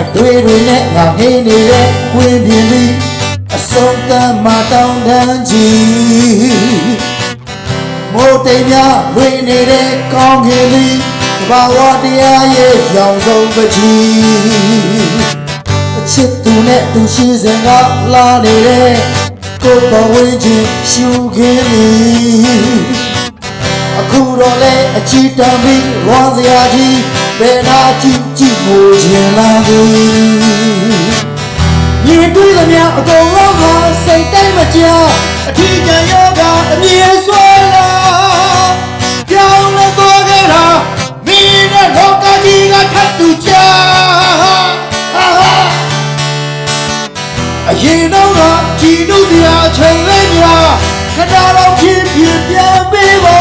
အတွေ့တွေနဲ့ငါငေးနေတဲ့ခွင်းပြင်းပြီးအဆုံးသတ်မှတောင်းတန်းကြည့်မိုးတိမ်များလွင်နေတဲ့ကောင်းကင်သည်တဘာဝတရားရဲ့ရောင်စုံပကြီးအချစ်သူနဲ့သူရှိစဉ်ကလာနေတဲ့ကိုယ်တော်ဝင်ခြင်းရှုခင်းသည်အခုတော့လေအချစ်တမ်းပြီးလွန်စရာကြီးဘယ်နာကြည့်ကြည့်မို့ခြင်းလာသည်မြင်တွေ့သမျှအကုန်လုံးကစိတ်တိုင်းမကြအထီးကျန်ယောဂအမြင်ဆွဲလာပြောင်းလဲသွားခဲ့တာမင်းနဲ့လောကကြီးကထပ်တူချအရင်တော့ကကြည်နုစရာအချိန်လေးများခဏတော့ဖြစ်ဖြစ်ပြန်ပေးပါ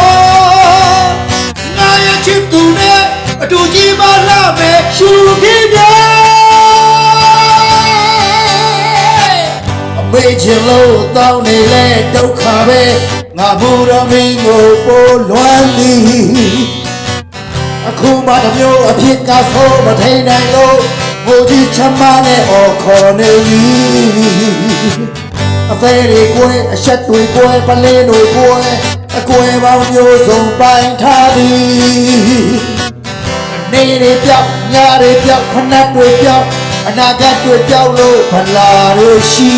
ငါရဲ့ချစ်သူနဲ့အတူကြီးမလာမယ်ရှူခင်းပြအမေချင်လို့တောင်းနေလဲဒုက္ခပဲငါဘူရမင်းကိုပိုးလွမ်းသည်အခုမှတစ်မျိုးအဖြစ်ကဆိုးမထိန်နိုင်လို့ဘိုးကြီးချမ်းမနဲ့အော်ခေါ်နေပြီအသေးတွေကိုအဆက်တွေကိုပလင်းတွေကိုအကွယ်ပေါင်းမျိုးစုံပိုင်ထားသည်နေတွေပြောက်ညတွေပြောက်ဖနက်တွေပြောက်အနာဂတ်တွေပြောက်လို့ဖလာလို့ရှိ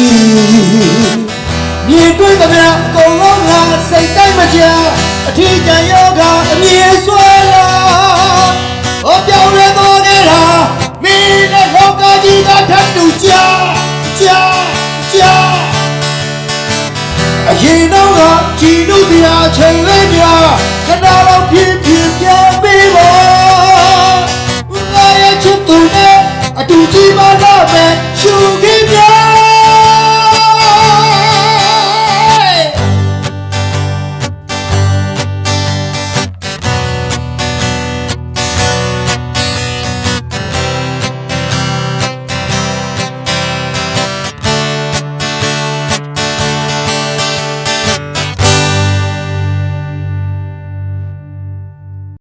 မြင်တွေ့သမျှအကုန်လုံးကစိတ်တိုင်းမကြအထီးကျန်ယောဂအမြင်ဆွဲလာဟောပြောင်းလဲသွားခဲ့တာမင်းနဲ့လောကကြီးကထပ်တူကြအရင်တော့ကကြည်နုစရာချိန်လေးများခဏ